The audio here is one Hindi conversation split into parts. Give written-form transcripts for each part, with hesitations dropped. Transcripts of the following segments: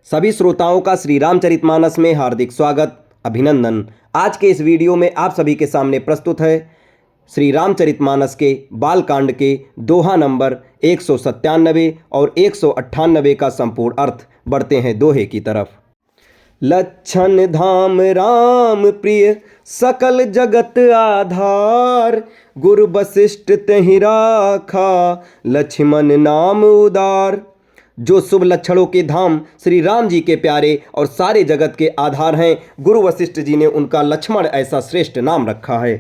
सभी श्रोताओं का श्री रामचरितमानस में हार्दिक स्वागत, अभिनंदन। आज के इस वीडियो में आप सभी के सामने प्रस्तुत है श्री रामचरितमानस के बालकांड के दोहा नंबर 197 और 198 का संपूर्ण अर्थ। बढ़ते हैं दोहे की तरफ। लच्छन धाम राम प्रिय सकल जगत आधार, गुरु वशिष्ठ तहि राखा लक्ष्मण नाम उदार। जो शुभ लक्षणों के धाम श्री राम जी के प्यारे और सारे जगत के आधार हैं, गुरु वशिष्ठ जी ने उनका लक्ष्मण ऐसा श्रेष्ठ नाम रखा है।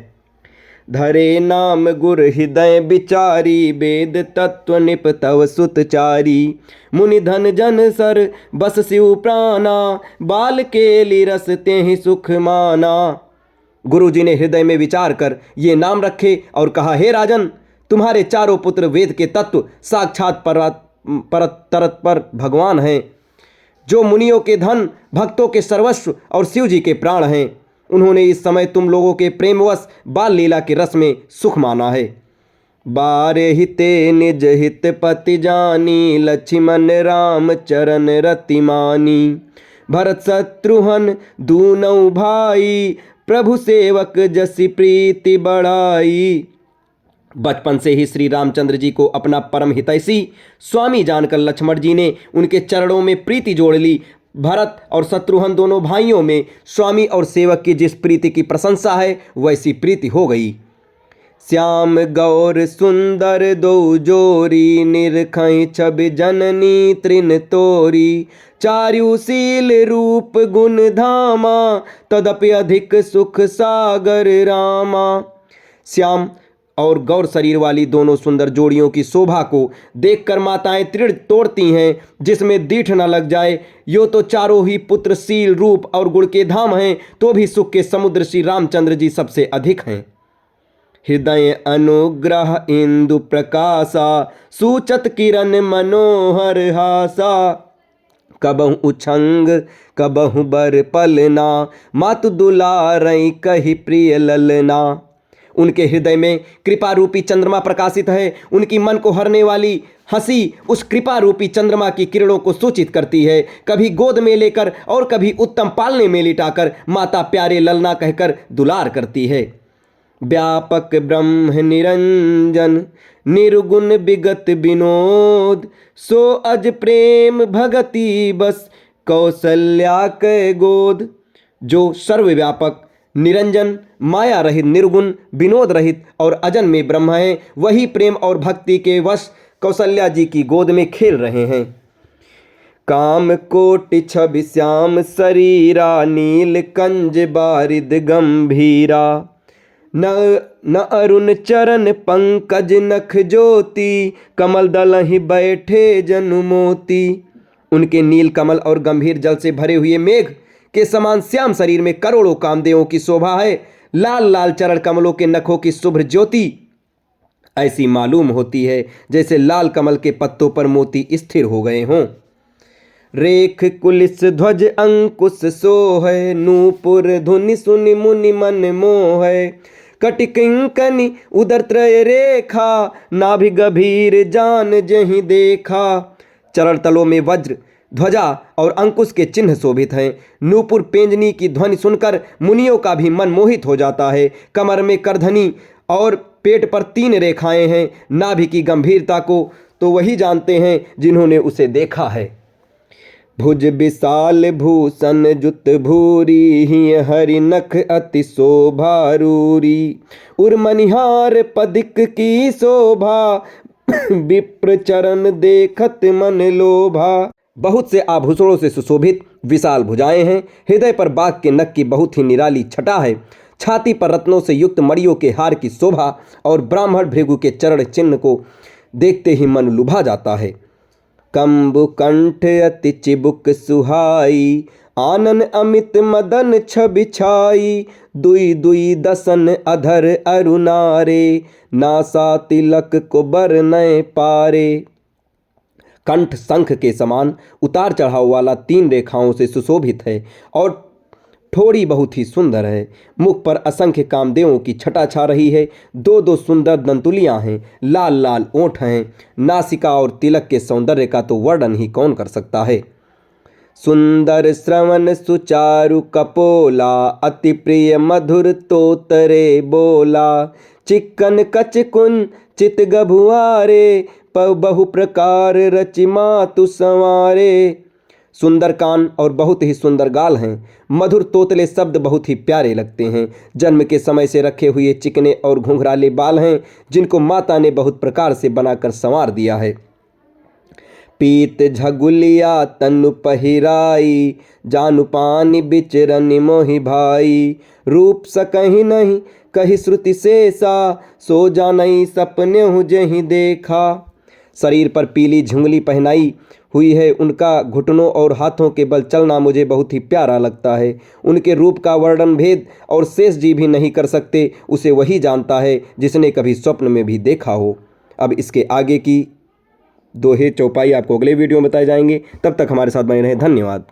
धरे नाम गुर हृदय विचारी, वेद तत्व निप तव सुतचारी। मुनि धन जन सर बस शिव प्राणा, बाल के ली रस तेहि सुख माना। गुरु जी ने हृदय में विचार कर ये नाम रखे और कहा, हे राजन, तुम्हारे चारों पुत्र वेद के तत्व साक्षात पर भगवान हैं, जो मुनियों के धन, भक्तों के सर्वस्व और शिव जी के प्राण हैं। उन्होंने इस समय तुम लोगों के प्रेमवश बाल लीला के रस में सुख माना है। बारे हिते निज हित पति जानी, लक्ष्मण राम चरण रति मानी। भरत शत्रुघ्न दूनौ भाई, प्रभु सेवक जसि प्रीति बढ़ाई। बचपन से ही श्री रामचंद्र जी को अपना परम हितैषी स्वामी जानकर लक्ष्मण जी ने उनके चरणों में प्रीति जोड़ ली। भरत और शत्रुघ्न दोनों भाइयों में स्वामी और सेवक की जिस प्रीति की प्रशंसा है, वैसी प्रीति हो गई। श्याम गौर सुंदर दो जोरी, निरखई छवि जननी तृण तोरी। चारुशील रूप गुण धामा, तदपि अधिक सुख सागर रामा। श्याम और गौर शरीर वाली दोनों सुंदर जोड़ियों की शोभा को देखकर माताएं तृण तोड़ती हैं, जिसमें दीठ न लग जाए। यो तो चारों ही पुत्र शील रूप और गुण के धाम हैं, तो भी सुख के समुद्र श्री रामचंद्र जी सबसे अधिक हैं। हृदय अनुग्रह इंदु प्रकाशा, सूचत किरण मनोहर हासा। कबहु उछंग कबहु बर पलना, मातु दुलारई कहि प्रिय ललना। उनके हृदय में कृपा रूपी चंद्रमा प्रकाशित है। उनकी मन को हरने वाली हंसी उस कृपा रूपी चंद्रमा की किरणों को सूचित करती है। कभी गोद में लेकर और कभी उत्तम पालने में लिटाकर माता प्यारे ललना कहकर दुलार करती है। व्यापक ब्रह्म निरंजन, निर्गुण विगत विनोद। सो अज प्रेम भगति बस, कौशल्या के गोद। जो सर्वव्यापक, निरंजन, माया रहित, निर्गुण, विनोद रहित और अजन में ब्रह्म है, वही प्रेम और भक्ति के वश कौशल्या जी की गोद में खेल रहे हैं। काम कोटि छवि श्याम शरीरा, नील कंज बारिद गंभीरा। न अरुण चरण पंकज नख ज्योति, कमल दलहि बैठे जनु मोती। उनके नील कमल और गंभीर जल से भरे हुए मेघ के समान श्याम शरीर में करोड़ों कामदेवों की शोभा है। लाल लाल चरण कमलों के नखों की शुभ्र ज्योति ऐसी मालूम होती है जैसे लाल कमल के पत्तों पर मोती स्थिर हो गए हों। रेख कुलिस ध्वज अंकुश सोहै, नूपुर धुनि सुनि मुनि मन मोहै। कटि किंकनि उदर त्रय रेखा, नाभि गभीर जान जहि देखा। चरण तलों में वज्र, ध्वजा और अंकुश के चिन्ह शोभित हैं। नूपुर पेंजनी की ध्वनि सुनकर मुनियों का भी मन मोहित हो जाता है। कमर में करधनी और पेट पर 3 रेखाएं हैं। नाभि की गंभीरता को तो वही जानते हैं जिन्होंने उसे देखा है। भुज विशाल भूषण जुत भूरी, हिय हरि नख अति शोभारूरी। उर्मनिहार पदिक की शोभा, विप्र चरण देखत मन लोभा। बहुत से आभूषणों से सुशोभित विशाल भुजाएं हैं। हृदय पर बाघ के नख की बहुत ही निराली छटा है। छाती पर रत्नों से युक्त मणियों के हार की शोभा और ब्राह्मण भृगु के चरण चिन्ह को देखते ही मन लुभा जाता है। कंबु कंठ अति चिबुक सुहाई, आनन अमित मदन छबि छाई। दुई दुई दसन अधर अरुणारे, नासा तिलक को बरनय पारे। कंठ शंख के समान उतार चढ़ाव वाला 3 रेखाओं से सुशोभित है और ठोड़ी बहुत ही सुंदर है। मुख पर असंख्य कामदेवों की छटा छा रही है। 2-2 सुंदर दंतुलियां हैं। लाल लाल ओंठ हैं। नासिका और तिलक के सौंदर्य का तो वर्णन ही कौन कर सकता है। सुंदर श्रवण सुचारु कपोला, अति प्रिय मधुर तोतरे बोला। चिक्कन कच कुन चित गभुआरे, बहु प्रकार रचि मातु संवारे। सुंदर कान और बहुत ही सुंदर गाल हैं। मधुर तोतले शब्द बहुत ही प्यारे लगते हैं। जन्म के समय से रखे हुए चिकने और घुंघराले बाल हैं, जिनको माता ने बहुत प्रकार से बनाकर संवार दिया है। पीत झगुलिया तनु पहिराई, जानु पानी बिचरन मोहि भाई। रूप सकहि नहीं कही श्रुति शेषा, सो जानई सपने हूँ जही देखा। शरीर पर पीली झुंगली पहनाई हुई है। उनका घुटनों और हाथों के बल चलना मुझे बहुत ही प्यारा लगता है। उनके रूप का वर्णन भेद और शेष जी भी नहीं कर सकते। उसे वही जानता है जिसने कभी स्वप्न में भी देखा हो। अब इसके आगे की दोहे चौपाई आपको अगले वीडियो में बताए जाएंगे। तब तक हमारे साथ बने रहें। धन्यवाद।